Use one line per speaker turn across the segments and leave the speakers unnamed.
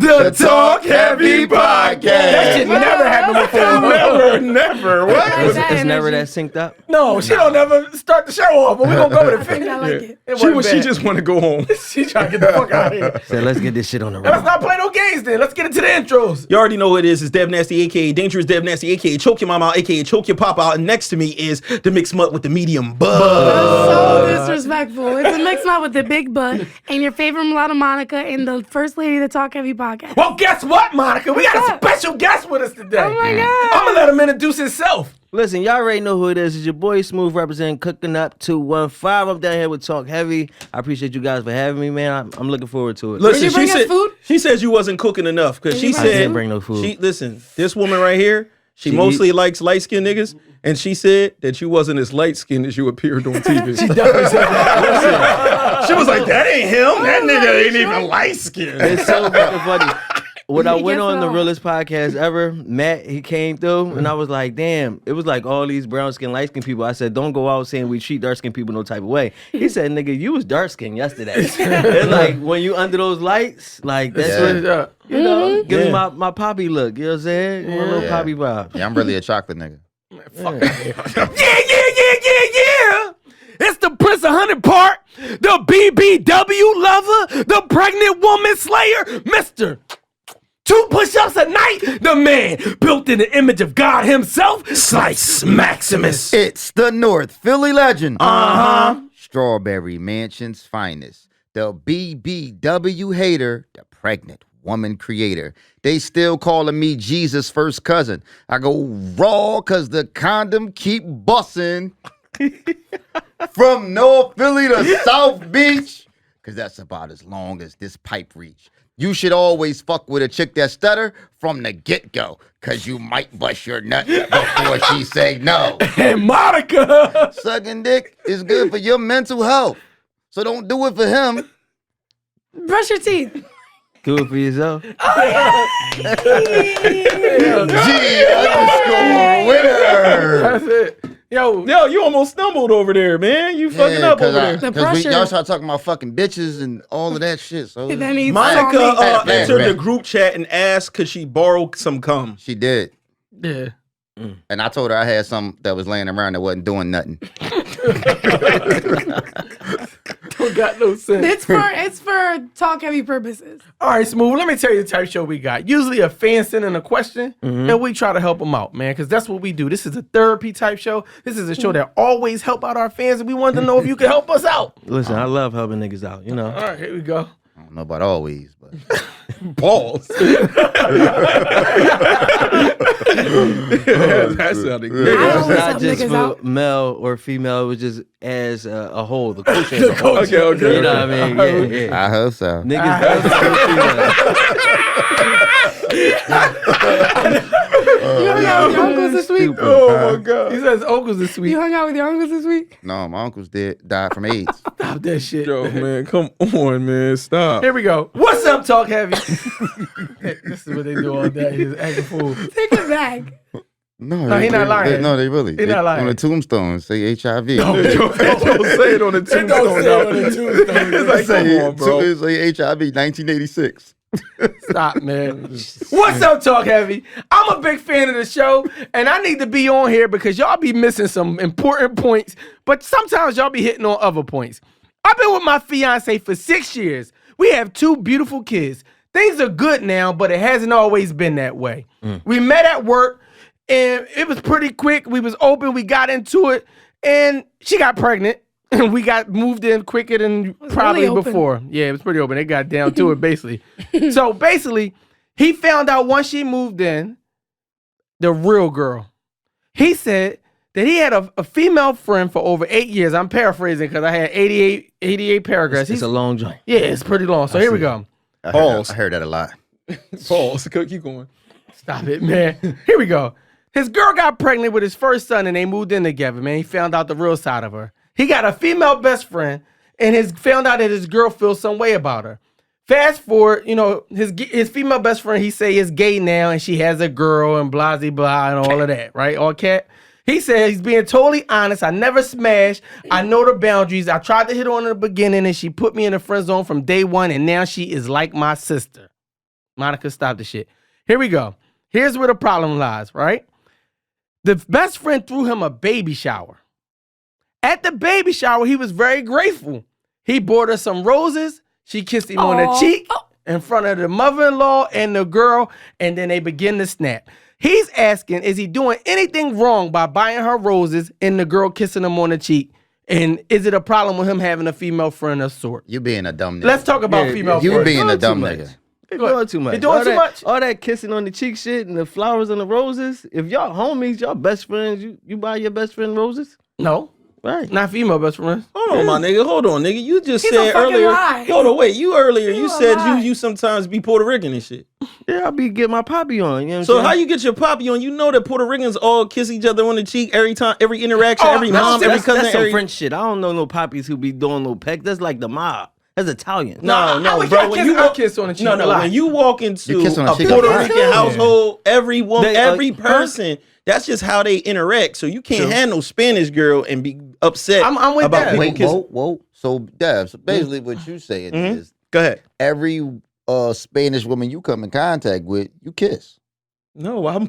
The Talk Heavy Podcast.
That shit never happened before.
Never. What?
It's never that synced up?
No, she don't never start the show off, but we're going to go with it.
I like it.
She just want to go home.
She trying to get the fuck out of here.
So let's get this shit on the road.
Let's not play no games then. Let's get into the intros.
You already know what it is. It's Dev Nasty, a.k.a. Dangerous Dev Nasty, a.k.a. Choke Your Mama, a.k.a. Choke Your Papa out. And next to me is the mixed mutt with the medium butt.
That's so disrespectful. It's a mix up with the big butt and your favorite mulatto Monica and the first lady of the Talk Heavy podcast.
Well, guess what, Monica? We got a special guest with us today.
Oh my God.
I'm going to let him introduce himself.
Listen, y'all already know who it is. It's your boy Smooth representing Cooking Up 215. I'm down here with Talk Heavy. I appreciate you guys for having me, man. I'm looking forward to it.
Listen,
Did you bring us food?
She says you wasn't cooking enough because she
I didn't
said,
bring no food.
Listen, this woman right here, she mostly likes light-skinned niggas, and she said that you wasn't as light-skinned as you appeared on TV.
She definitely said that.
She was like, that ain't him. That nigga ain't even light-skinned.
It's so fucking funny. When I
He
went
gets
on
it
the
all.
realest podcast ever, Matt, he came through, and I was like, damn, it was like all these brown-skinned, light-skinned people. I said, don't go out saying we treat dark-skinned people no type of way. He said, nigga, you was dark-skinned yesterday. It's like, when you under those lights, like, that's what, you know, give me my poppy look, you know what I'm saying? One little poppy vibe.
Yeah, I'm really a chocolate nigga.
Yeah. It's the Prince of Honey Park, the BBW lover, the pregnant woman slayer, Mr. 2 push-ups a night, the man built in the image of God himself, Slice Maximus.
It's the North Philly legend. Strawberry Mansion's finest. The BBW hater, the pregnant woman creator. They still calling me Jesus' first cousin. I go raw cause the condom keep bussin'. From North Philly to South Beach. Cause that's about as long as this pipe reach. You should always fuck with a chick that stutter from the get-go. Cause you might bust your nut before she say no.
And Monica.
Sucking dick is good for your mental health. So don't do it for him.
Brush your teeth.
Do it for yourself.
G _ winner.
That's it. Yo,
you almost stumbled over there, man. You fucking up over there.
The
Because
pressure.
y'all start talking about fucking bitches and all of that shit. So
And then he
Monica
saw me.
entered the group chat and asked could she borrow some cum.
she did.
yeah.
And I told her I had some that was laying around that wasn't doing nothing.
Don't got no sense.
It's for Talk Heavy purposes.
All right, Smooth, let me tell you the type of show we got. Usually a fan sending a question, and we try to help them out, man, because that's what we do. This is a therapy type show. This is a show that always help out our fans, and we wanted to know if you could help us out.
Listen, I love helping niggas out, you know.
All right, here we go.
I don't know about always, but
Balls. That sounded
I
good.
always
It's not
help
just
niggas
for
out.
male or female, it was just as a whole, the culture as a
The
whole.
culture.
Okay.
You know what I mean? Yeah.
I hope so.
Niggas versus
You hung out with your uncles this week?
Oh, my God.
He says uncles this
You
week.
hung out with your uncles this week?
No, my uncles died from AIDS.
Stop that shit.
Yo, man, come on, man. Stop.
Here we go. What's up, Talk Heavy? This is what they do all day. He's acting a fool.
Take it back.
No,
he not lying.
They really.
He not lying.
On the tombstone, say HIV.
Don't say it on the tombstone.
Don't say it on the tombstone.
It's like, come on, bro.
Say HIV 1986.
Stop, man. What's up, Talk Heavy? I'm a big fan of the show, and I need to be on here because y'all be missing some important points, but sometimes y'all be hitting on other points. I've been with my fiance for 6 years. We have 2 beautiful kids. Things are good now, but it hasn't always been that way. We met at work, and it was pretty quick. We was open. We got into it, and she got pregnant. We got moved in quicker than probably
really open.
before. Yeah, it was pretty open. They got down to it, basically. So, basically, he found out once she moved in, the real girl. He said that he had a female friend for over 8 years. I'm paraphrasing because I had 88 paragraphs.
It's a long joint.
Yeah, it's pretty long. So, here we go.
I
Pause.
heard that a lot.
Pause. Keep going.
Stop it, man. Here we go. His girl got pregnant with his first son, and they moved in together, man. He found out the real side of her. He got a female best friend, and found out that his girl feels some way about her. Fast forward, his female best friend, he say is gay now, and she has a girl, and blah, blah, blah, and all of that, right? All cat. He said he's being totally honest. I never smashed. I know the boundaries. I tried to hit her on in the beginning, and she put me in the friend zone from day one, and now she is like my sister. Monica, stop the shit. Here we go. Here's where the problem lies, right? The best friend threw him a baby shower. At the baby shower, he was very grateful. He bought her some roses. She kissed him on the cheek in front of the mother-in-law and the girl, and then they begin to snap. He's asking, is he doing anything wrong by buying her roses and the girl kissing him on the cheek? And is it a problem with him having a female friend of sort?
You being a dumb nigga.
Let's talk about female friends.
You being a dumb nigga.
You're doing too much.
You doing too much?
All that kissing on the cheek shit and the flowers and the roses. If y'all homies, y'all best friends, you buy your best friend roses?
No.
Right.
Not female best friends.
Hold on, my nigga. Hold on, nigga. You just
He's a
said
fucking
earlier.
lie.
Hold on, wait. You earlier. You
a
said
lie.
you sometimes be Puerto Rican and shit.
Yeah, I be getting my poppy on. You know what I'm
So
saying?
how you get your poppy on? You know that Puerto Ricans all kiss each other on the cheek every time, every interaction, every mom, every cousin,
That's some
every.
French shit. I don't know no poppies who be doing no peck. That's like the mob. That's Italian.
No, bro. When you walk,
kiss on the cheek.
no, when you walk into
You kiss on the
a
cheek
Puerto
a lot.
Rican household, every woman,
They,
every person, that's just how they interact. So you can't handle Spanish girl and be upset.
I'm with
about
that.
people
Wait,
kissing.
whoa. So, Dev, so basically what you saying is
Go ahead.
every Spanish woman you come in contact with, you kiss.
No, I'm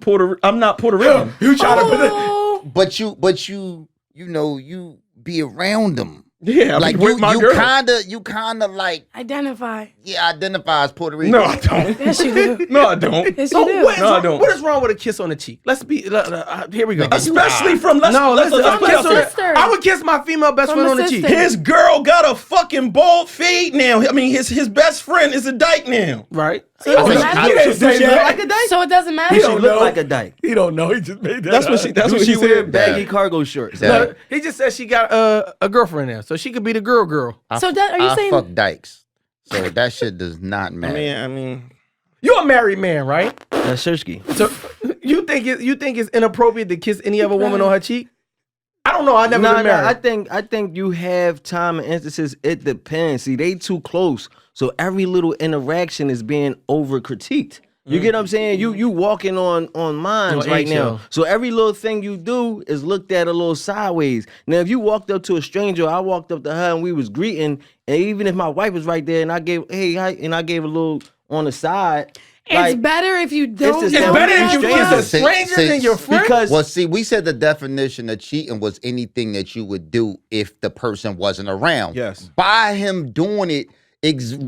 not Puerto Rican.
You trying to put it?
Oh,
But you know, you be around them.
Yeah,
Like
with my girl.
you kinda like
identify.
identify as Puerto Rican.
No, I don't.
Yes, you do.
No, I don't.
Yes,
So
you do.
what is wrong with a kiss on the cheek? Let's be. Here we go.
Especially from
Listen,
let's
I'm
put it out
kissing
there.
sister.
I would kiss my female best
From
friend
a
on the cheek.
sister.
His girl got a fucking bald fade now. I mean, his best friend is a dyke now.
Right?
So it doesn't matter.
didn't say that. Like a dyke?
So it doesn't matter.
She
don't
look
know.
like a dyke.
He don't know. He just made that.
That's what she. That's what she
wear
said.
baggy cargo shorts.
That-
No, he just said she got a girlfriend now, so she could be the girl.
So that, are you
I
saying?
fuck dykes. So that shit does not matter.
I mean,
You're a married man, right?
That's Shersky.
So you think it's inappropriate to kiss any other woman on her cheek? I don't know. I never been married.
I think you have time and instances. It depends. See, they too close, so every little interaction is being over critiqued. You get what I'm saying? You walking on minds
On
right
eggshell.
now. So every little thing you do is looked at a little sideways. Now, if you walked up to a stranger, I walked up to her and we was greeting, and even if my wife was right there and I gave I gave a little on the side.
It's better if you don't.
It's
It's
No,
better if
no,
you
no.
kiss a
See-
stranger
see-
than your friend.
because
Well, see, we said the definition of cheating was anything that you would do if the person wasn't around.
Yes.
By him doing it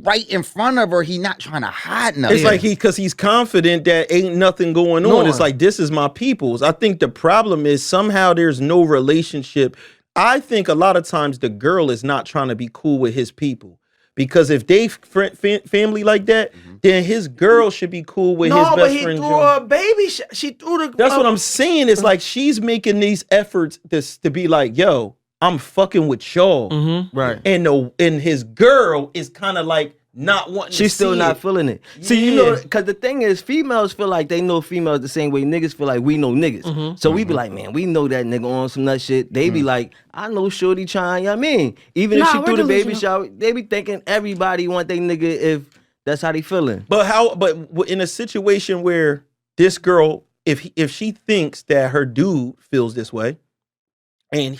right in front of her, he not trying to hide nothing.
it's like because he's confident that ain't nothing going on. It's like, this is my people's. I think the problem is somehow there's no relationship. I think a lot of times the girl is not trying to be cool with his people. Because if they family like that, then his girl should be cool with his
no, but
best
he
friend.
threw her a baby. She threw the.
That's what I'm saying. It's like she's making these efforts to be like, yo, I'm fucking with y'all.
right.
And his girl is kind of like not wanting to
She's still
see
not
it.
feeling it. See, you know, because the thing is, females feel like they know females the same way niggas feel like we know niggas. So we be like, man, we know that nigga on some nut shit. They be like, I know shorty trying, you know what I mean? Even if
Nah,
she
we're
threw the baby
delusional.
shower, they be thinking everybody want they nigga if that's how they feeling.
But in a situation where this girl, if she thinks that her dude feels this way, and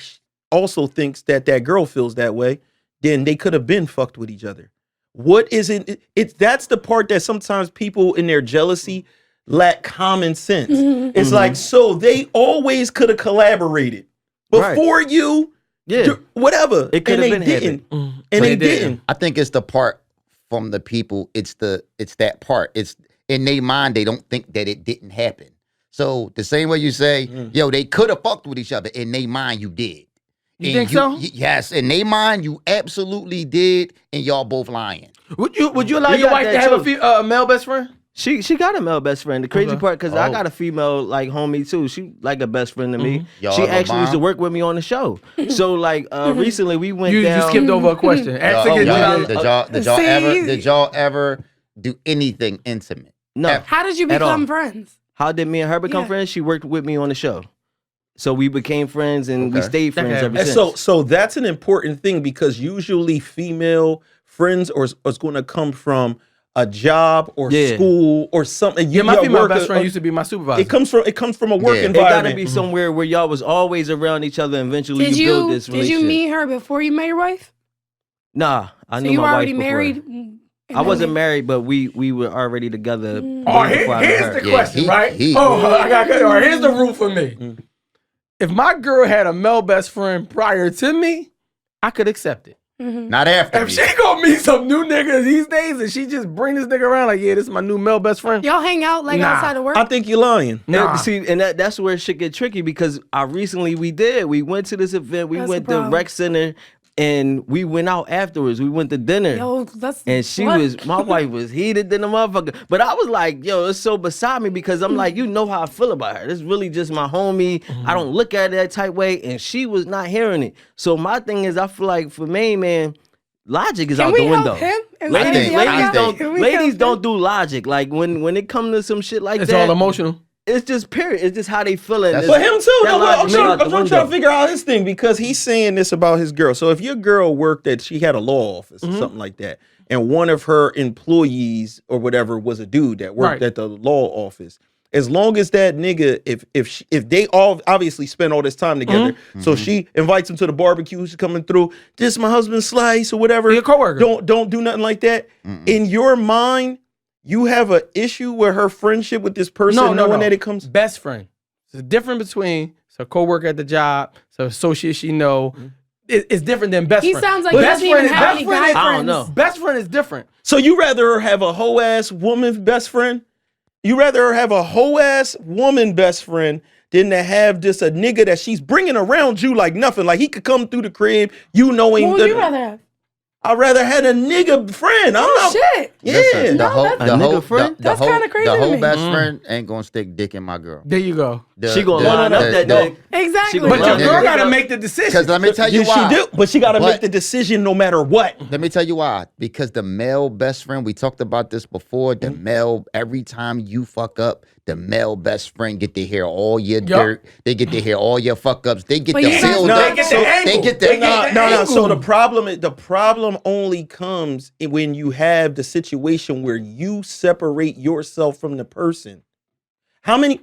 also thinks that girl feels that way, then they could have been fucked with each other. What isn't it? That's the part that sometimes people in their jealousy lack common sense. It's like, so they always could have collaborated before you,
Yeah.
whatever.
It could
and
have
they
been
didn't,
happening.
and they didn't.
I think it's the part from the people. It's that part. It's in their mind. They don't think that it didn't happen. So the same way you say, yo, they could have fucked with each other. In their mind, you did.
You think so?
Yes. In their mind, you absolutely did, and y'all both lying.
Would you allow
You
your
got
wife to
that
have
too.
a male best friend?
She got a male best friend. The crazy
Okay.
part, because I got a female like homie too. She like a best friend to me.
Y'all
She
have a
actually used to
bond?
work with me on the show. So like recently we went
You
down.
skipped over a question. Ask
Y'all-
again.
did y'all ever do anything intimate?
No.
How did you
At all.
become friends?
How did me and her become
Yeah.
friends? She worked with me on the show. So we became friends and we
Okay.
stayed friends
Okay.
ever
And
since.
so that's an important thing because usually female friends is going to come from a job or
Yeah.
school or something.
Yeah, my
Your
female
work-
best friend used to be my supervisor.
It comes from a work
Yeah.
It gotta
environment.
be somewhere where y'all was always around each other and eventually
Did
you build
you
this
did
relationship.
you meet her before you met your wife?
Nah, I
So
knew
you
my
were
wife
already
before.
married
I wasn't married, but we were already together.
Oh, here's the question, right? Here's the rule for me. If my girl had a male best friend prior to me, I could accept it.
Not after.
If she gonna meet some new nigga these days and she just bring this nigga around like, yeah, this is my new male best friend.
Y'all hang out like outside of work?
I think you're lying.
Nah. See, and that's where shit get tricky because we went to this event. We went to Rec Center. And we went out afterwards. We went to dinner. And my wife was heated than a motherfucker. But I was like, yo, it's so beside me because I'm like, you know how I feel about her. This is really just my homie. I don't look at it that type way. And she was not hearing it. So my thing is, I feel like for main man, logic is out the window. Ladies don't do logic. Like when it comes to some shit like
it's
that.
It's all emotional.
It's just period. It's just how they feeling.
For him too. I'm trying to figure out his thing because he's saying this about his girl. So if your girl worked at, she had a law office or something like that, and one of her employees or whatever was a dude that worked at the law office, as long as that nigga, if they all obviously spend all this time together, so she invites him to the barbecue, she's coming through, this is my husband's slice or whatever.
Your coworker.
Don't do nothing like that. In your mind, you have an issue with her friendship with this person knowing that it comes...
Best friend. It's different between a co-worker at the job, some associate she know. It's different than best friend.
He sounds like he doesn't even have any guy friends.
I don't know.
Best friend is different.
So you rather her have a hoe ass woman best friend? You rather her have a hoe ass woman best friend than to have just a nigga that she's bringing around you like nothing. Like he could come through the crib, you knowing...
What would you rather have?
I'd rather had a nigga friend.
Shit.
Yeah.
Listen, the whole
That's kind of crazy.
The whole
to me.
best friend ain't gonna stick dick in my girl.
There you go.
She gonna line up that dick.
Exactly.
But your girl got to
nigga.
make the decision.
Because let me tell you why.
She do, but she got to make the decision no matter what.
Let me tell you why. Because the male best friend, we talked about this before. The male, every time you fuck up, the male best friend get to hear all your dirt. They get to hear all your fuck ups. They get to feel that. They get the
No. So the problem only comes when you have the situation where you separate yourself from the person.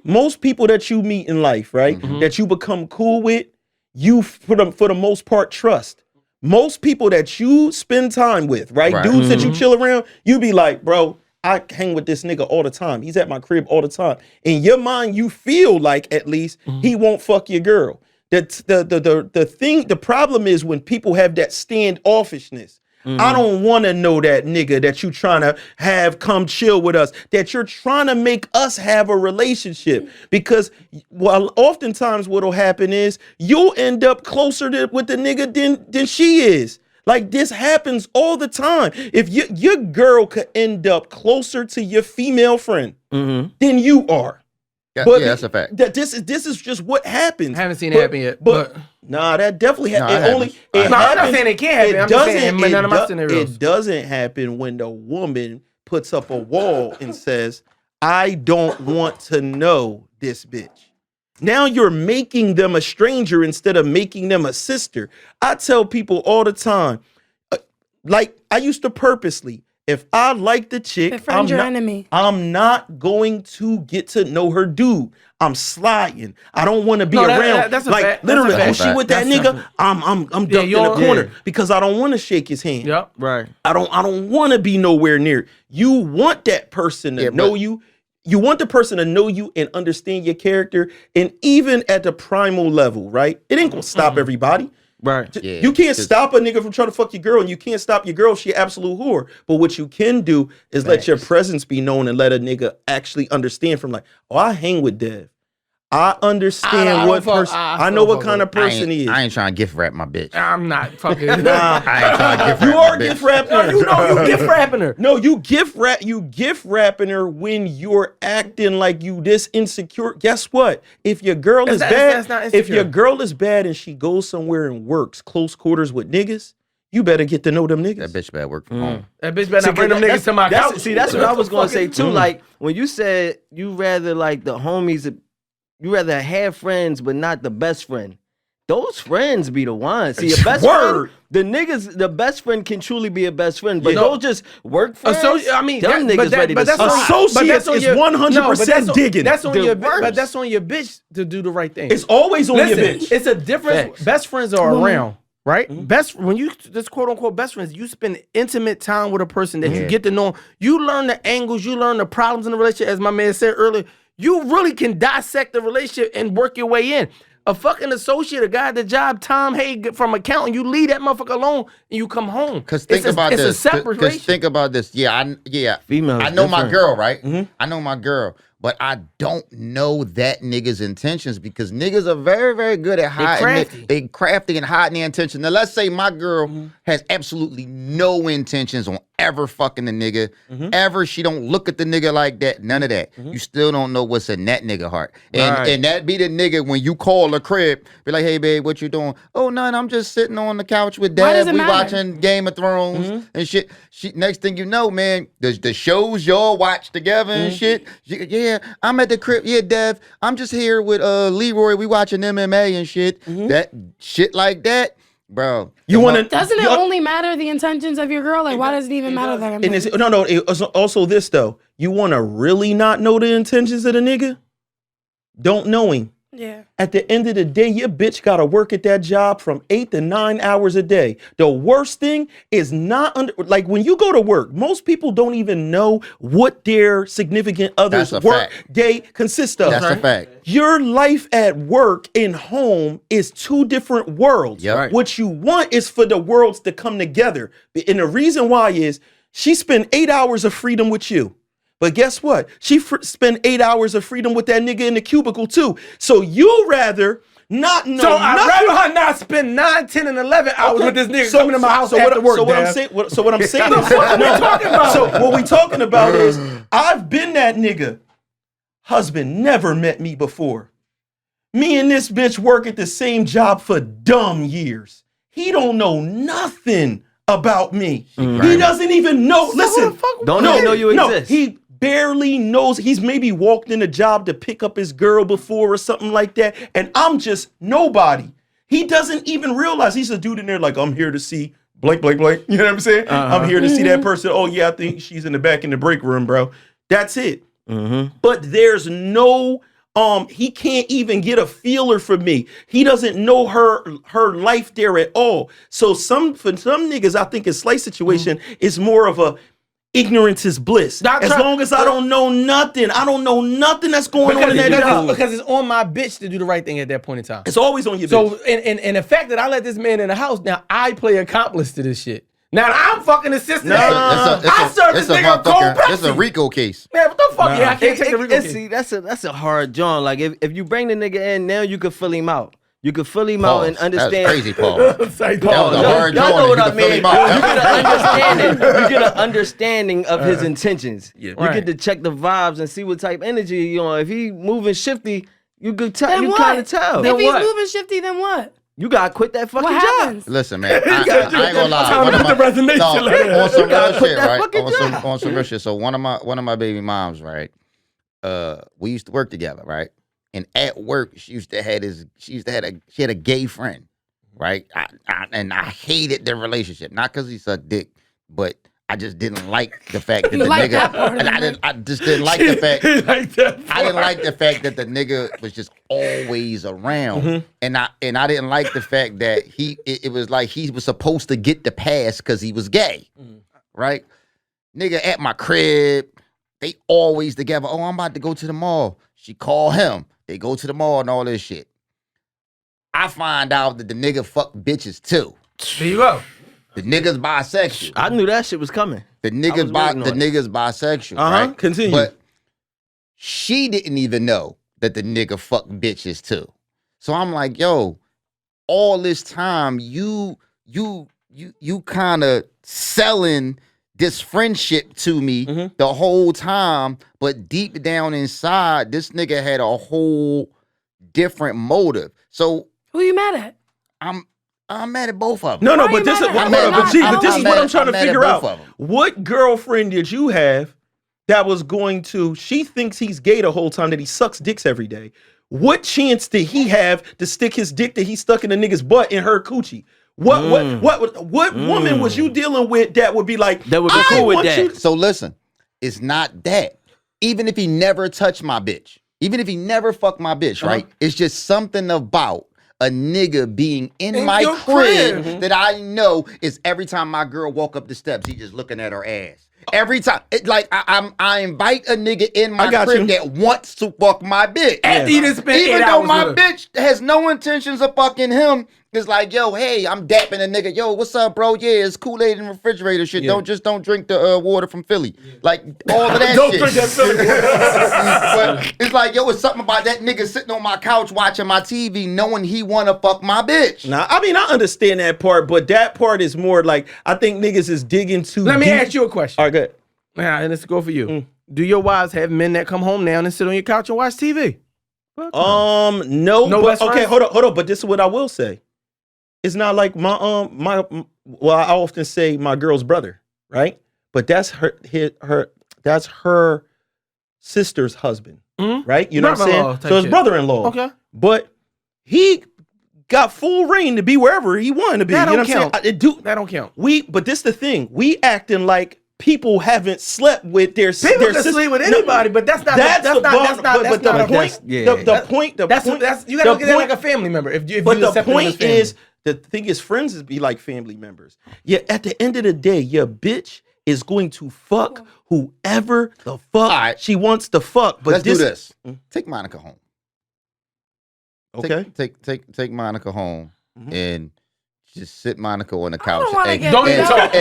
Most people that you meet in life, right, that you become cool with, you for the most part trust. Most people that you spend time with, right, dudes that you chill around, you be like, bro, I hang with this nigga all the time. He's at my crib all the time. In your mind, you feel like at least he won't fuck your girl. The problem is when people have that standoffishness. I don't want to know that nigga that you trying to have come chill with us, that you're trying to make us have a relationship. Because oftentimes what'll happen is you'll end up closer with the nigga than she is. Like this happens all the time. If your girl could end up closer to your female friend than you are.
Yeah,
but
that's a fact.
This is just what happens.
I haven't seen it happen yet. But
nah, that definitely happens.
I'm not saying it can't happen. I'm just saying none of my scenarios.
It doesn't happen when the woman puts up a wall and says, I don't want to know this bitch. Now you're making them a stranger instead of making them a sister. I tell people all the time, like I used to purposely, if I like the chick,
enemy.
I'm not going to get to know her dude. I'm sliding. I don't want to be around.
That's
like
fact.
literally,
That's
she with that nigga, I'm dumped in the corner because I don't want to shake his hand.
Yep.
Right.
I don't want to be nowhere near. You want that person to know you. You want the person to know you and understand your character, and even at the primal level, right? It ain't gonna stop everybody.
Right.
Yeah,
you can't stop a nigga from trying to fuck your girl, and you can't stop your girl if she an absolute whore. But what you can do is let your presence be known and let a nigga actually understand from like, oh, I hang with Dev. I understand what person. I know what kind of person he is.
I ain't trying to gift wrap my bitch.
I'm not fucking.
I ain't trying to gift wrap
You
my
are
bitch.
gift wrapping her.
You know you gift wrapping her.
No, you gift wrapping her when you're acting like you this insecure. Guess what? If your girl is bad, if your girl is bad and she goes somewhere and works close quarters with niggas, you better get to know them niggas.
That bitch better work from home.
That bitch better not bring them niggas to my couch.
See, that's what I was gonna say too. Like when you said you rather like the homies. You rather have friends, but not the best friend. Those friends be the ones. See, your best friend, the best friend can truly be a best friend, but those just work friends. Them niggas ready to
associates is 100% digging.
That's on your but that's on your bitch to do the right thing.
It's always on your bitch.
It's a difference. Best friends are around. right? When you this quote unquote best friends, you spend intimate time with a person that you get to know. You learn the angles, you learn the problems in the relationship. As my man said earlier, you really can dissect the relationship and work your way in. A fucking associate, a guy at the job, Tom Hague from accounting, you leave that motherfucker alone and you come home.
Because think about this.
It's a separate relationship.
Think about this. Yeah,
Females
I know my
different.
girl, right? I know my girl. But I don't know that nigga's intentions because niggas are very, very good at hiding. They crafty and hiding their intentions. Now, let's say my girl has absolutely no intentions on ever fucking the nigga. Ever. She don't look at the nigga like that. None of that. You still don't know what's in that nigga heart. And that be the nigga when you call the crib, be like, hey, babe, what you doing? Oh, none. I'm just sitting on the couch with dad. We watching Game of Thrones and shit. Next thing you know, man, the shows y'all watch together and shit. Yeah, I'm at the crib. Yeah, Dev, I'm just here with Leroy. We watching MMA and shit. That shit like that, bro.
You want to?
Doesn't it only matter the intentions of your girl? Like, why does it even matter that?
And it's also this though. You want to really not know the intentions of the nigga? Don't know him.
Yeah.
At the end of the day, your bitch got to work at that job from 8 to 9 hours a day. The worst thing is like when you go to work, most people don't even know what their significant other's work day consists of.
That's a fact.
Your life at work and home is two different worlds.
Yep. Right.
What you want is for the worlds to come together. And the reason why is she spent 8 hours of freedom with you. But guess what? She spent 8 hours of freedom with that nigga in the cubicle too. So you rather not know.
So I'd rather her not spend 9, 10, and 11 hours with this nigga coming to my house
after work.
So
what I'm saying is, what we talking about is, I've been that nigga. Husband never met me before. Me and this bitch work at the same job for dumb years. He don't know nothing about me. He doesn't even know. Listen,
don't even know you exist.
He barely knows. He's maybe walked in a job to pick up his girl before or something like that, and I'm just nobody. He doesn't even realize he's a dude in there like, I'm here to see blank, blank, blank. You know what I'm saying? I'm here to see that person. Oh yeah, I think she's in the back in the break room, bro. That's it. But there's no he can't even get a feeler for me. He doesn't know her life there at all. So for some niggas, I think a slight situation is more of a ignorance is bliss. As long as I don't know nothing, that's going on in that job.
Because it's on my bitch to do the right thing at that point in time.
It's always on your bitch.
So, and the fact that I let this man in the house, now I play accomplice to this shit. Now I'm fucking assistant. I serve this nigga a cold Pepsi.
This is a RICO case.
Man, what the fuck? Yeah, I can't take the RICO case.
See, that's a hard joint. Like if you bring the nigga in now, you could fill him out. You could fill him out and understand.
That's crazy, Paul. That was a hard
y'all know what I mean. You
get
an understanding of his intentions.
Yeah.
You get to check the vibes and see what type of energy, if he moving shifty, you could tell. You kind of tell.
If he's moving shifty, then what?
You gotta quit that fucking
job.
Listen, man, I ain't gonna lie. On some real shit, right? On some real shit. So one of my baby moms, right? We used to work together, right? And at work, she had a gay friend, right? And I hated their relationship, not because he sucked dick, but I just didn't like the fact that the nigga. I just didn't like the fact. I didn't like the fact that the nigga was just always around, and I didn't like the fact that it was like he was supposed to get the pass because he was gay, right? Nigga at my crib, they always together. Oh, I'm about to go to the mall. She call him. They go to the mall and all this shit. I find out that the nigga fuck bitches too.
There you go.
The nigga's bisexual.
I knew that shit was coming.
The nigga's bisexual, right?
Continue.
But she didn't even know that the nigga fuck bitches too. So I'm like, yo, all this time you kind of selling this friendship to me the whole time, but deep down inside, this nigga had a whole different motive. So
who you mad at?
I'm mad at both of them.
No, but this is what I'm trying to figure out. What girlfriend did you have that was she thinks he's gay the whole time, that he sucks dicks every day? What chance did he have to stick his dick that he stuck in the nigga's butt in her coochie? What woman was you dealing with that would be like,
that would be cool with that?
So listen, it's not that. Even if he never touched my bitch, even if he never fucked my bitch, right? It's just something about a nigga being in
In
my
your
crib
crib.
that I know is every time my girl walk up the steps, he just looking at her ass. Every time, I invite a nigga in my
got
crib
you.
that wants to fuck my bitch.
After you done spent
Even
8
though
hours
my
with her.
bitch has no intentions of fucking him, it's like, yo, hey, I'm dapping a nigga. Yo, what's up, bro? Yeah, it's Kool-Aid and refrigerator shit.
Yeah.
Don't drink the water from Philly. Like all of that
Don't
shit.
drink that Philly
But it's like, yo, it's something about that nigga sitting on my couch watching my TV, knowing he wanna fuck my bitch.
Nah, I mean, I understand that part, but that part is more like, I think niggas is digging too
Let me
deep.
ask you a question.
All right, good.
Now, and let's go for you. Do your wives have men that come home now and sit on your couch and watch TV?
No,
No
but
best
okay,
friends?
hold on. But this is what I will say. It's not like well, I often say my girl's brother, right? But that's that's her sister's husband, right? You know what I'm
Brother-in-law
saying?
type
So his
shit.
brother-in-law.
Okay.
But he got full reign to be wherever he wanted to be.
That
You know
don't
what I'm saying?
count.
It do.
That don't count.
But this the thing. We acting like people haven't slept with their
People
their
can
sis-
sleep with
No,
anybody, but that's not.
That's
That's
the
not.
bar-
That's not.
but
That's
the
not a
point.
point. You gotta look at that like a family member. If you
But the
accept them as
point
family.
is, the thing is, friends is be like family members. Yeah, at the end of the day, your bitch is going to fuck whoever the fuck
right.
she wants to fuck. But
Let's do this. Take Monica home.
Okay.
Take Monica home and just sit Monica on the
I
couch.
don't wanna
and,
get
Don't
beat
even
up.
talk.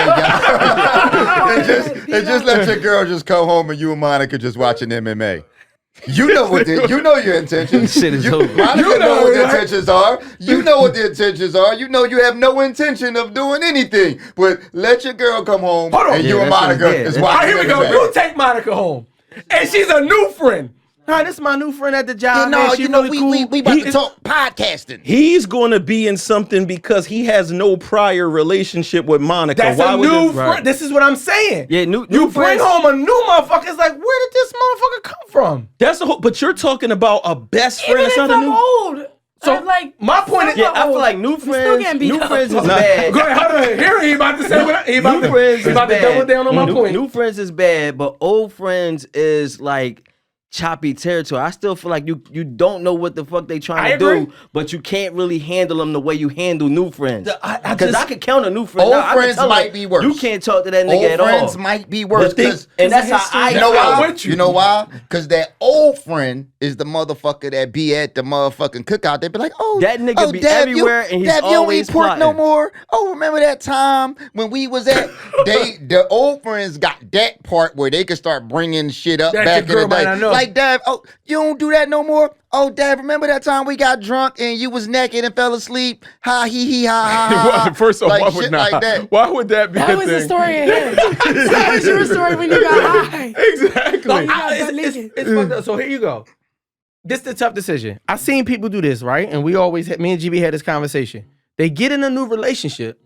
and just let your girl just come home and you and Monica just watching MMA. You know your intentions.
Shit is
You-
over.
Monica
You know
know what
it,
the
right?
intentions are. You know what the intentions are. You know you have no intention of doing anything. But let your girl come home
Hold on.
and
Yeah,
you and
that shit is
Monica
dead.
is
All
All right,
watching
here we go.
MMA.
You take Monica home, and she's a new friend. All right, this is my new friend at the job. man. She really cool.
we about to talk podcasting.
He's going to be in something because he has no prior relationship with Monica.
That's
Why
a
would
new
this-
friend. This is what I'm saying.
Yeah, new
You bring
friends-
home a new motherfucker. It's like, where did this motherfucker come from?
That's the whole. But you're talking about a best friend.
Even
It's
if
not a
I'm
new.
old.
So,
like
my point is-
Yeah, I feel
old,
like new
we still
friends.
getting beat
New
up.
friends is
Nah.
bad.
Go ahead, hold on. Here he about to say what he about
New
to,
friends
he
is
about to
bad.
double down on my point.
New friends is bad, but old friends is like choppy territory. I still feel like you don't know what the fuck they
I
trying to
agree.
do, but you can't really handle them the way you handle new friends.
I
Because I
just-
can count a new friend.
Old
now. I can
friends
tell
might
her,
be worse.
You can't talk to that nigga
Old
at all.
friends might be worse.
thing-
'Cause-
And that's how I
You know
I'm
why?
with you.
You know why? Because that old friend is the motherfucker that be at the motherfucking cookout. They be like, oh,
That nigga
oh,
be
Dev,
everywhere and he's
Dev, you don't
always
eat pork no
plotting.
more. Oh, remember that time when we was at? The old friends got that part where they could start bringing shit up
That
back
your
in the
girl
day.
might not know.
Like, Dev, oh, you don't do that no more. Oh, Dev, remember that time we got drunk and you was naked and fell asleep? Ha he he ha ha ha.
First off,
like
why
shit
would not?
like that.
Why would that be
That
a
was
thing?
the story of him. That was your story when you got high.
Exactly.
got
It's,
butt
it's,
naked.
it's fucked up. So here you go. This is the tough decision. I've seen people do this, right? And we always had, me and GB had this conversation. They get in a new relationship,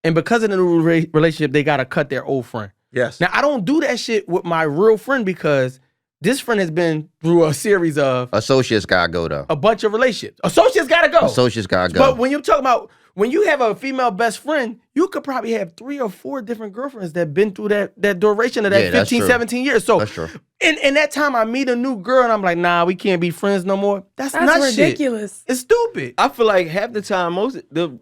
and because of the new relationship, they gotta cut their old friend.
Yes.
Now I don't do that shit with my real friend because this friend has been through a series of
Associates gotta go though.
a bunch of relationships. Associates gotta go.
Associates gotta go.
But when you're talking about when you have a female best friend, you could probably have 3 or 4 different girlfriends that been through that duration of that
Yeah, that's
15,
true.
17 years. So
That's true.
in that time I meet a new girl and I'm like, nah, we can't be friends no more. That's
That's
not shit.
ridiculous.
It's stupid.
I feel like half the time, the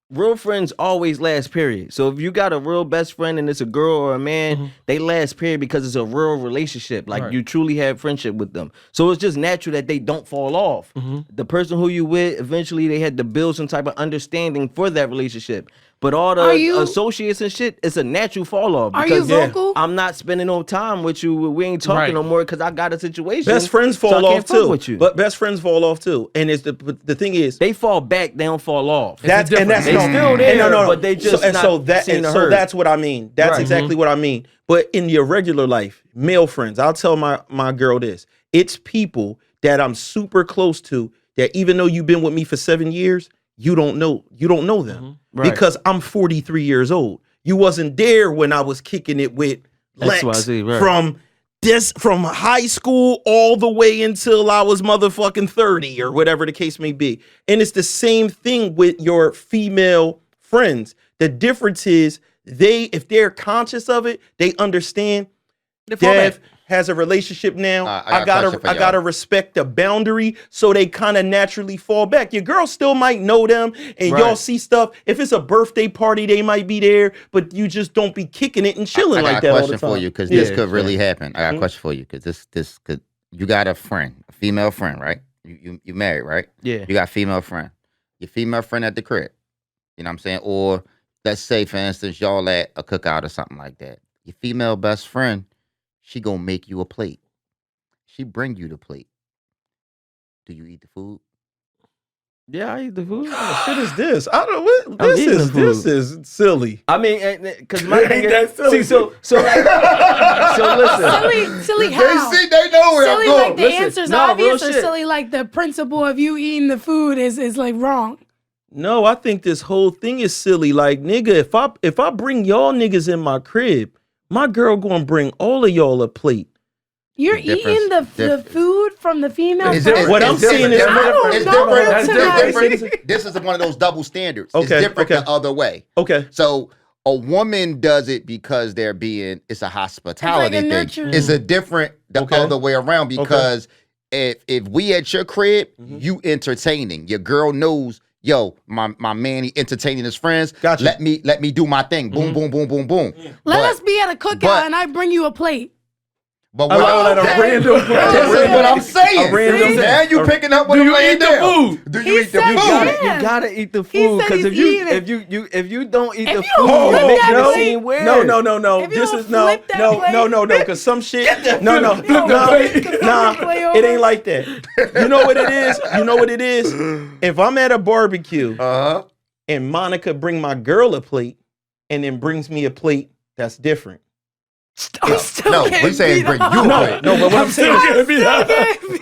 real friends always last, period. So if you got a real best friend and it's a girl or a man, they last, period, because it's a real relationship. Like you truly have friendship with them. So it's just natural that they don't fall off. The person who you with, eventually they had to build some type of understanding for that relationship. But all
Are
the
you-
associates and shit, it's a natural fall off.
Are you vocal?
I'm not spending no time with you. We ain't talking
Right.
no more because I got a situation.
Best friends
so I
fall
can't
off
fuck
too.
with you.
But best friends fall off too. And it's the thing is,
They fall back, they don't fall off.
that's
difference.
and that's
They
no,
still
and
there,
no,
but they just not seen or
so
heard.
that's what I mean. That's
Right.
exactly what I mean. But in your regular life, male friends, I'll tell my girl this: it's people that I'm super close to that even though you've been with me for 7 years, you don't know them
Right.
because I'm 43 years old. You wasn't there when I was kicking it with Lex
XYZ, right.
from high school all the way until I was motherfucking 30 or whatever the case may be. And it's the same thing with your female friends. The difference is if they're conscious of it, they understand.
They fall
Dev,
back.
has a relationship now,
I got a question for
I gotta respect the boundary, so they kind of naturally fall back. Your girl still might know them, and y'all see stuff. If it's a birthday party, they might be there, but you just don't be kicking it and chilling like that all the time.
I got a question for you, because this could really happen. I got a question for you, because this could. You got a friend, a female friend, right? You married, right?
Yeah.
You got a female friend. Your female friend at the crib. You know what I'm saying? Or let's say, for instance, y'all at a cookout or something like that. Your female best friend, she gonna make you a plate. She bring you the plate. Do you eat the food?
Yeah, I eat the food.
What shit is this? I don't. What, this is silly.
I mean, because my thing
Ain't that
is,
silly?
see, so listen.
Silly how?
They know where
Silly
I'm going.
like the
Listen,
answer's
no,
obvious,
real
or
shit.
silly like the principle of you eating the food is like wrong.
No, I think this whole thing is silly. Like, nigga, if I bring y'all niggas in my crib, my girl gonna bring all of y'all a plate.
You're
The
eating the food from the female.
It's
person?
What I'm saying is
it's
different.
different. This is one of those double standards. It's
Okay,
different
okay.
the other way.
Okay.
So a woman does it because it's a hospitality thing.
nurturing.
It's a different the
Okay.
other way around, because if we at your crib, you entertaining. Your girl knows, yo, my man, he entertaining his friends.
Gotcha.
Let me do my thing. Boom, boom, boom, boom, boom.
Let us be at a cookout
but-
and I bring you a plate.
But
Let a random.
this is what I'm saying.
A random-
Now you picking up what
Do
I'm
you
laying
eat the
down.
food?
Do
He
you eat the
said
food?
yeah.
You gotta eat the
He
food,
said
because
he's eating it.
if you don't eat
If
the
you
food,
don't
it
flip
makes
that
it
plate-
seem weird.
No.
If you
This
don't
is no,
flip that
no,
plate-
no, no, no. Because some shit. No.
Flip the plate over.
It ain't like that. You know what it is? You know what it is? If I'm at a barbecue and Monica bring my girl a plate and then brings me a plate, that's different.
I'm still
No,
getting
we saying
beat
bring
up.
you a
No,
plate.
no. But what I'm saying is,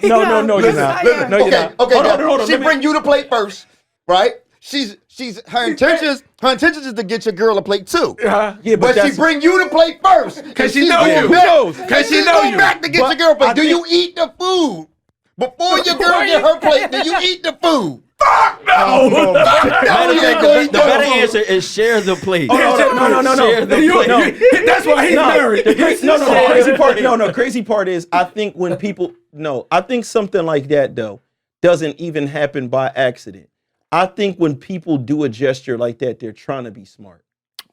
no, you're not. No, you're not.
Okay,
Hold on,
now,
hold on.
she
Let me-
bring you the plate first, right? Her intentions is to get your girl a plate too.
Yeah,
But she
that's-
bring you the plate first.
Cause she
she's
know
going
you.
back-
Who knows?
and
'Cause she
she's
know
going
you.
back to get
But
your girl a plate.
I
Do
think-
you eat the food? Before your girl get her plate, do you eat the food?
No.
No,
Matter of
you
fact,
ain't
the
gonna
better
eat the
answer is share the plate.
No.
Share the plate.
No.
That's why he's married.
The crazy part. No. Crazy part is, I think when people, I think something like that though doesn't even happen by accident. I think when people do a gesture like that, they're trying to be smart.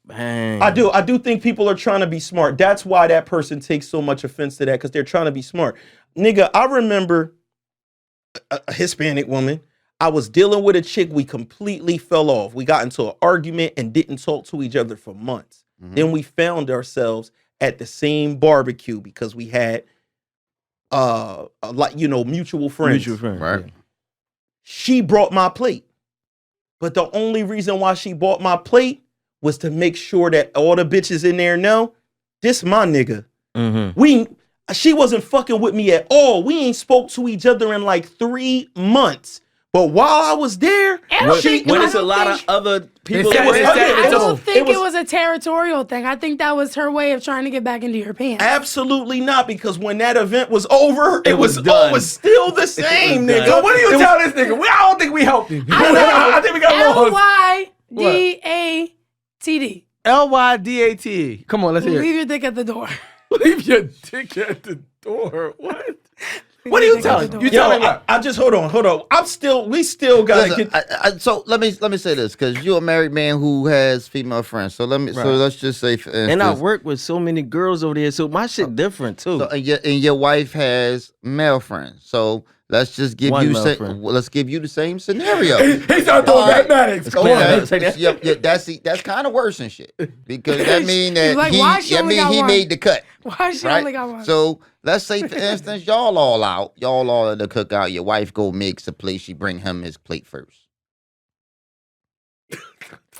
Man.
I do think people are trying to be smart. That's why that person takes so much offense to that, because they're trying to be smart. Nigga, I remember a Hispanic woman. I was dealing with a chick. We completely fell off. We got into an argument and didn't talk to each other for months. Then we found ourselves at the same barbecue because we had mutual friends.
Mutual friend.
Right.
She brought my plate. But the only reason why she bought my plate was to make sure that all the bitches in there know this my nigga.
Mm-hmm.
She wasn't fucking with me at all. We ain't spoke to each other in like 3 months. But while I was there,
When it's a lot of other people.
It was-
I don't think
it
it
was-
was a territorial thing. I think that was her way of trying to get back into your pants.
absolutely not, because when that event was over, it was
done.
still the same,
done.
nigga.
So what do you tell this nigga? I don't think we helped him. I think we got lost.
LYDATD.
LYDAT. Come on, let's hear it.
Leave your dick at the door.
Leave your dick at the door. What? What are you telling? You
Yo,
telling what?
I just hold on. We still gotta
Listen,
get.
so let me say this, because you're a married man who has female friends. So let's just say, for instance,
And I work with so many girls over there, so my shit different too.
So, and your wife has male friends. So let's just give
One
you
male friend.
let's give you the same scenario.
He started throwing mathematics. Go
clear
on.
that. Say that.
That's kind of worse than shit, because that mean that
He's like, why she only got
he
one?
made the cut.
Why she
Right?
only got one?
So let's say, for instance, y'all all at the cookout. Your wife go makes a plate. She bring him his plate first.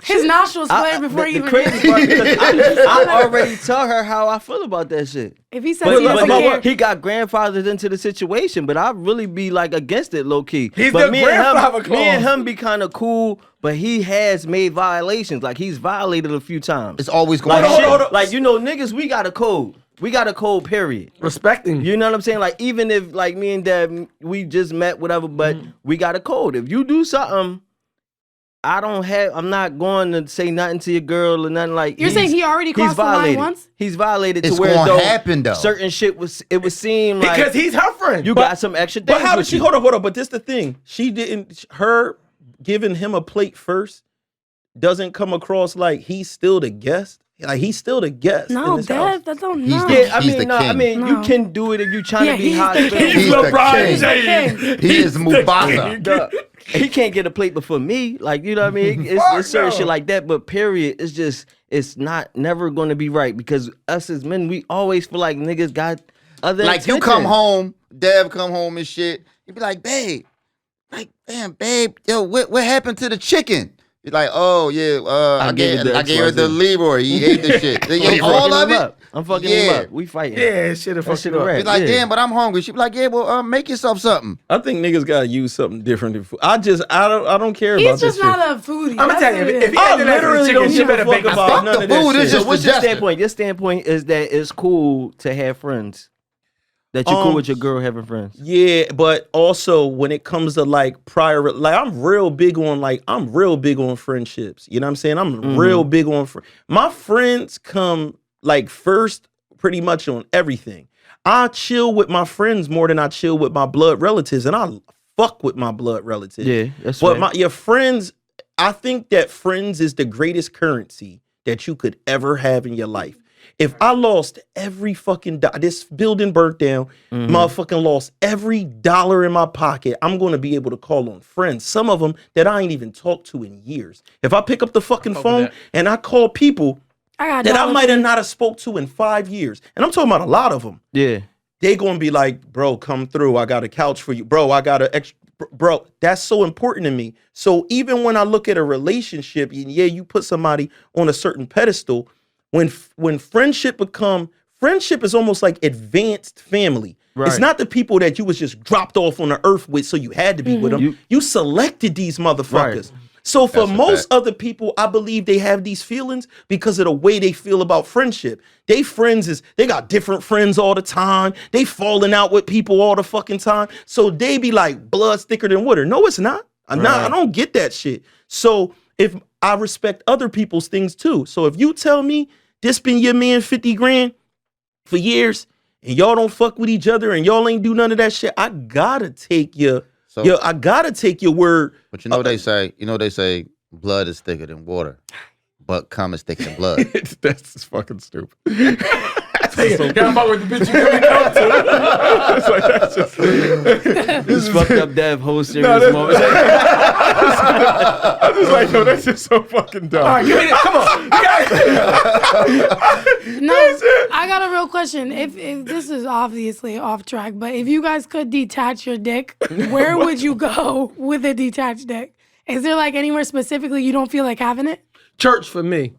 His nostrils flared before he
the
even
crazy part, because I already tell her how I feel about that shit.
If he says
But,
he doesn't care.
he got grandfathered into the situation, but I really be like against it low key.
He's
but
the
me and
grandfather
me and
clause.
him be kind of cool, but he has made violations. Like he's violated a few times.
It's always going
Like,
on.
shit, like niggas, we got a code. We got a code, period.
Respecting.
You know what I'm saying? Like, even if, like, me and Dad, we just met, whatever, but we got a code. If you do something, I'm not going to say nothing to your girl or nothing like.
You're saying he already crossed the line once?
He's violated
It's
to where
gonna happen, though.
certain shit it would seem like
Because he's her friend.
you got some extra things.
But how did
with
she
you.
hold on? But this the thing. She didn't. Her giving him a plate first doesn't come across like he's still the guest. Like he's still the guest.
No,
in this house.
Dev, that don't
He's
know.
the-
Yeah,
He's the king.
you
No.
can do it if you trying
Yeah,
to be
he's
hot.
the king.
He's the
LeBron
king.
James.
He is Mufasa.
Duh. He can't get a plate before me. Like, you know what I mean? It's certain
no.
shit like that, but period. It's never gonna be right because us as men, we always feel like niggas got other
Like you
intentions.
come home, Dev come home and shit. You be like, babe, like, damn, babe, yo, what happened to the chicken? You're like, oh yeah, I gave her the
XYZ.
Leroy. He ate the shit. They ate all of it.
I'm fucking
Yeah.
him up. We fighting.
Yeah, shit have
That
fucked
shit
it
a
up.
wrap.
Be like,
Yeah.
damn, but I'm hungry. She be like, yeah, well, make yourself something.
I think niggas gotta use something different than food. I don't care about
He's
this
just
shit.
not a foodie.
I'ma
That's
tell you,
what it
if
is.
he
I
acting like a
literally
chicken,
don't
she
give a
better
fuck
bake a
about
steak.
none of
the
that
food
shit.
is
So
just
what's your
suggestion.
standpoint? Your standpoint is that it's cool to have friends. That you're cool with your girl having friends.
Yeah, but also when it comes to like prior, like I'm real big on friendships. You know what I'm saying? I'm real big on my friends come like first pretty much on everything. I chill with my friends more than I chill with my blood relatives, and I fuck with my blood relatives.
Yeah, that's
But
right.
your friends, I think that friends is the greatest currency that you could ever have in your life. If I lost every fucking this building burnt down, motherfucking lost every dollar in my pocket, I'm gonna be able to call on friends. Some of them that I ain't even talked to in years. If I pick up the fucking phone
that.
and I call people
I got
that I
dollars.
might have not have spoke to in 5 years, and I'm talking about a lot of them,
Yeah.
they gonna be like, bro, come through. I got a couch for you. Bro, I got a extra. Bro, that's so important to me. So even when I look at a relationship, and yeah, you put somebody on a certain pedestal, when friendship is almost like advanced family. It's
Right.
not the people that you was just dropped off on the earth with, so you had to be with them. You selected these motherfuckers.
Right.
So for
That's a
most
fact.
other people, I believe they have these feelings because of the way they feel about friendship. They got different friends all the time. They falling out with people all the fucking time. So they be like blood thicker than water. No, it's not. I don't get that shit. So if I respect other people's things too. So if you tell me this been your man 50 grand for years and y'all don't fuck with each other and y'all ain't do none of that shit, I gotta take your word.
But you know they say blood is thicker than water, but cum is thicker than blood.
That's fucking stupid.
Gotta fuck with the bitch you really come to.
It's like, that's just,
This fucked up Dev whole serious
that's-
moment.
I'm just like, yo, that's just so fucking dumb.
All right, give me this. Come on. You got it.
No, I got a real question. If this is obviously off track, but if you guys could detach your dick, where would you go with a detached dick? Is there like anywhere specifically you don't feel like having it?
Church for me.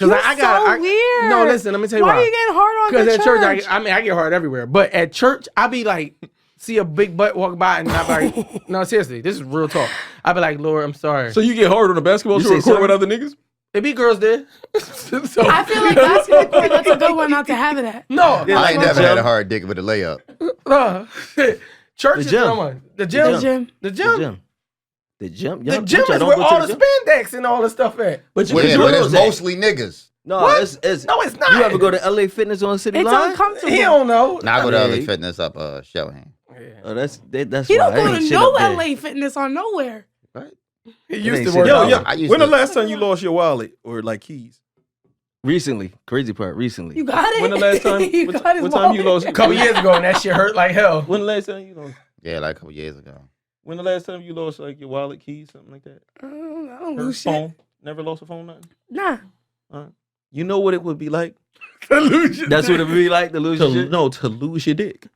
You're so weird.
No, listen, let me tell you why.
Why are you getting hard on
Because
the
at
church?
church, I get hard everywhere. But at church, I be like, see a big butt walk by, and I be like, no, seriously, this is real talk. I be like, Lord, I'm sorry.
So you get hard on a basketball
You
to
say
record with
something?
other niggas?
It be girls there. So,
I feel like basketball court, that's a good one not to have it at.
no,
Yeah,
I
like
ain't
the
never had
gym.
a hard dick with a layup.
Church
The
is
gym.
the one. The gym.
The gym.
The
The
gym.
gym. The gym.
The
Y'all-
gym
y'all
is
don't
where
go to
all the
gym?
spandex and all the stuff at.
But you
Yeah,
can do
but
those
it's
days.
mostly niggas.
No,
What?
it's
No, it's not.
You ever go to LA Fitness on City
It's
Line?
uncomfortable.
He don't know.
Now I go to
Yeah,
LA
you-
Fitness up Shellham.
Oh, that's
You
why
don't
I
go
ain't
to
shit
no
up there.
LA Fitness on nowhere.
Right?
He
ain't
used to
shit
work
up
Yo,
out.
yo,
I used
when
to-
the last time you lost your wallet or like keys?
Recently, crazy part. Recently,
You got it?
When the last time?
You
what
got his
what time you
wallet.
lost?
A couple years ago, and that shit hurt like hell.
When the last time you lost?
Yeah, like a couple years ago.
When the last time you lost like your wallet, keys, something like that?
I don't
Or
lose shit.
phone? Never lost a phone, nothing.
Nah.
You know what it would be like
that's what it be like to lose your shit.
to lose your dick.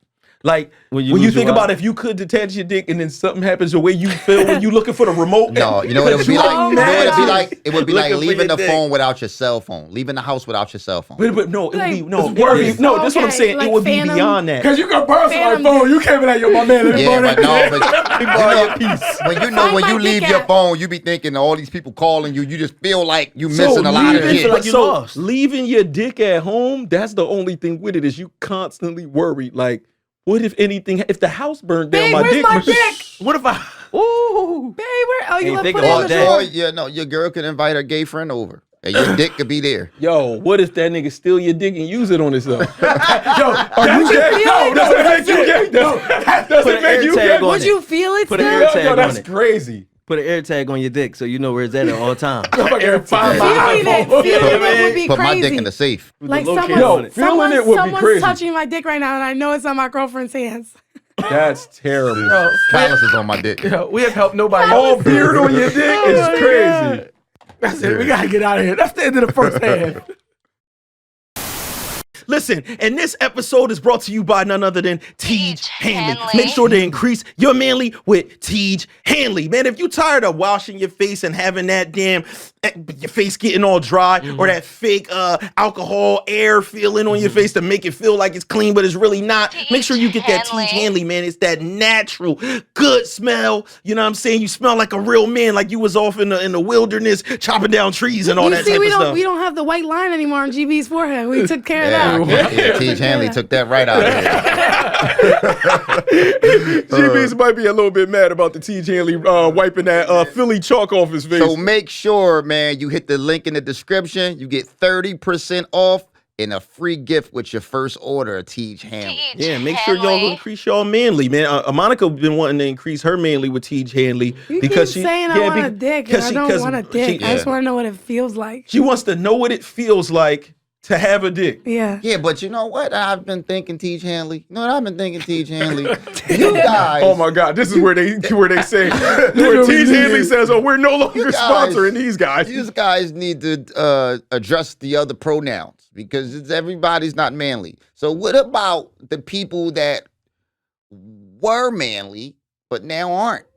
Like
When
when
you
you
lose your
think about
wallet.
if you could detach your dick and then something happens the way you feel when you looking for the remote.
No, you know what it would be like?
Oh
You know what it'd be
my
like? It would be like
Looking for
leaving
your
the
dick.
phone without your cell phone. Leaving the house without your cell phone.
But no, it would be
Like,
no,
it's worse.
no. That's what I'm
Okay,
saying.
like
It would be
Phantom.
beyond that.
Because you can borrow somebody's
Phantom
phone. You can't be like, yo, my man, let me
Yeah,
borrow
but
that.
no, but you know, when you know
Find
when
my
you leave
dick
your
at.
phone, you be thinking all these people calling you. You just feel like you
So
missing a lot of
leaving-
shit.
like you
so
lost.
leaving your dick at home, that's the only thing with it is you constantly worried. Like, what if anything? If the house burned down,
Babe,
my
where's
dick.
my
burned-
dick?
What if I? Ooh.
Babe, where? Oh, you
Ain't
gonna
think
put it in
about
the
that.
drawer?
Yeah, no, your girl can invite her gay friend over, and your dick could be there.
Yo, what if that nigga steal your dick and use it on himself?
Yo, are you gay? No, doesn't make you gay. That
Put
doesn't
an
make
air
you
tag
gay.
on
Would
it.
you feel it
Put an
still?
air tag on
That's
it.
crazy.
Put an air tag on your dick so you know where it's at all times.
Fucking find my
Feeling it,
iPhone.
feeling it would be
Put my dick
crazy.
in the safe.
Like
locator
someone,
on it.
Feeling it would be
someone's
crazy.
touching my dick right now, and I know it's on my girlfriend's hands.
That's terrible. Yo,
Calluses on my dick.
we have helped nobody. All beard on your dick is
my
crazy. That's it. We gotta get out of here. That's the end of the first half.
Listen, and this episode is brought to you by none other than TIEGE Handley.
Handley.
Make sure to increase your manly with TIEGE Handley. Man, if you tired of washing your face and having that damn, your face getting all dry or that fake alcohol air feeling on your face to make it feel like it's clean, but it's really not, make sure you get that TIEGE Handley, man. It's that natural, good smell. You know what I'm saying? You smell like a real man, like you was off in the wilderness chopping down trees and all
You
that
see,
type
we
of
don't
stuff.
we don't have the white line anymore on GB's forehead. We took care of
Yeah,
that.
TIEGE Handley took that right out of here.
GB's might be a little bit mad about the TIEGE Handley wiping that Philly chalk off his face.
So make sure, man, you hit the link in the description. You get 30% off and a free gift with your first order of TIEGE Handley.
Yeah, make sure y'all increase y'all manly, man. Monica been wanting to increase her manly with TIEGE Handley
You
because
keep
she
saying I want a dick, and I don't want a dick. I just want to know what it feels like.
She wants to know what it feels like to have a dick.
Yeah.
Yeah, but you know what? I've been thinking TIEGE Handley. You know what I've been thinking TIEGE Handley? You guys.
Oh my God, this is where they say where TIEGE Handley says, "Oh, we're no longer sponsoring these guys."
These guys need to address the other pronouns because everybody's not manly. So what about the people that were manly but now aren't?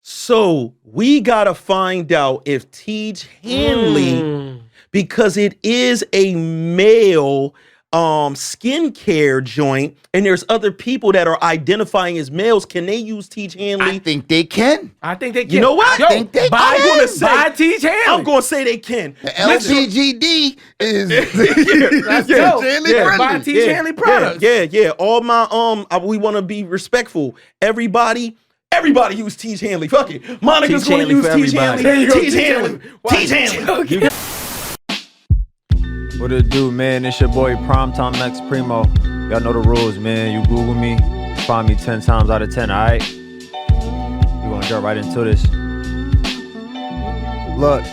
So we gotta find out if TIEGE Handley, because it is a male skincare joint, and there's other people that are identifying as males. Can they use TIEGE Handley?
I think they can.
I think they can.
You know what?
Yo,
I think they
buy,
can.
gonna say, buy TIEGE Handley.
I'm gonna say they can.
The LGGD is
Let's
TIEGE
go.
Handley
Yeah, buy
friendly.
TIEGE Handley products.
Yeah. All my we want to be respectful. Everybody use TIEGE Handley. Fuck it. Monica's
TIEGE
gonna
Handley
use
for
TIEGE
everybody.
Handley.
There you go,
TIEGE Handley. TIEGE Handley.
What it do, man? It's your boy Primetime X Primo. Y'all know the rules, man. You Google me, find me 10 times out of 10, alright? We gonna jump right into this. Look,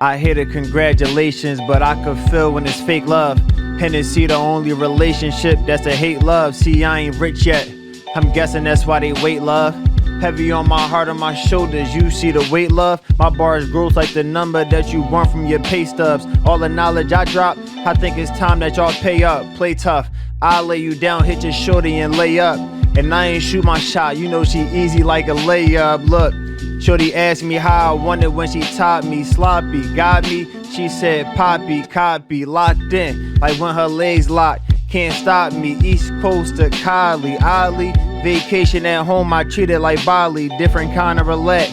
I hear the congratulations, but I could feel when it's fake love. Hennessy the only relationship that's a hate love. See, I ain't rich yet. I'm guessing that's why they wait, love. Heavy on my heart, on my shoulders, you see the weight, love. My bars grows like the number that you want from your pay stubs. All the knowledge I drop, I think it's time that y'all pay up. Play tough, I'll lay you down, hit your shorty and lay up. And I ain't shoot my shot, you know she easy like a layup. Look, shorty asked me how I wanted when she taught me. Sloppy, got me, she said poppy, copy, locked in. Like when her legs locked, can't stop me. East Coast to Cali, Ollie. Vacation at home, I treat it like Bali. Different kind of relax.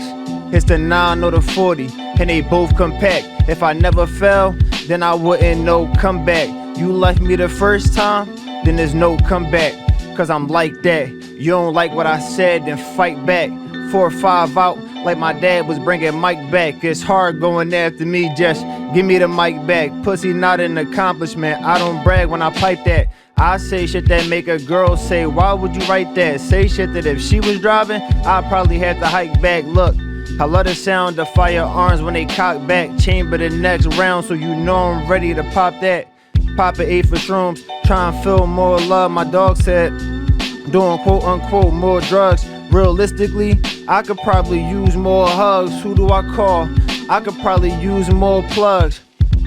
It's the 9 or the 40, and they both compact. If I never fell, then I wouldn't know comeback. You left me the first time, then there's no comeback. Cause I'm like that. You don't like what I said, then fight back. 4 or 5 out, like my dad was bringing Mike back. It's hard going after me, just give me the mic back. Pussy not an accomplishment, I don't brag when I pipe that. I say shit that make a girl say, why would you write that? Say shit that if she was driving, I'd probably have to hike back. Look, I love the sound of firearms when they cock back. Chamber the next round, so you know I'm ready to pop that. Pop an 8 for shrooms, try and feel more love. My dog said, doing quote unquote more drugs. Realistically, I could probably use more hugs. Who do I call? I could probably use more plugs.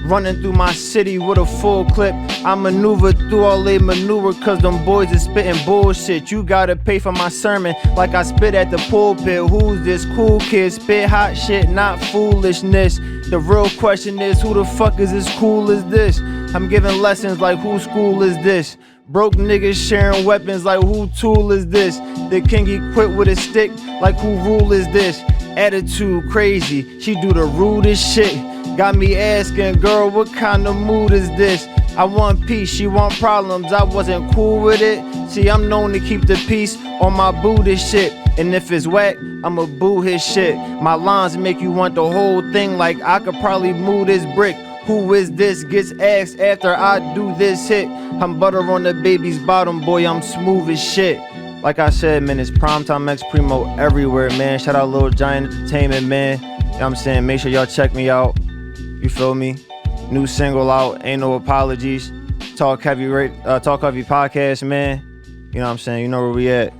Running through my city with a full clip. I maneuver through all they maneuver cause them boys is spitting bullshit. You gotta pay for my sermon like I spit at the pulpit. Who's this cool kid? Spit hot shit, not foolishness. The real question is, who the fuck is as cool as this? I'm giving lessons like, whose school is this? Broke niggas sharing weapons like, who tool is this? The king equipped with a stick like, who rule is this? Attitude crazy, she do the rudest shit. Got me asking, girl, what kind of mood is this? I want peace, she want problems, I wasn't cool with it. See, I'm known to keep the peace on my Buddhist shit. And if it's whack, I'ma boo his shit. My lines make you want the whole thing, like I could probably move this brick. Who is this? Gets asked after I do this hit. I'm butter on the baby's bottom, boy, I'm smooth as shit. Like I said, man, it's Primetime X Primo everywhere, man. Shout out Lil Giant Entertainment, man. You know what I'm saying? Make sure y'all check me out. You feel me? New single out, ain't no apologies. Talk Heavy Podcast, man. You know what I'm saying? You know where we at.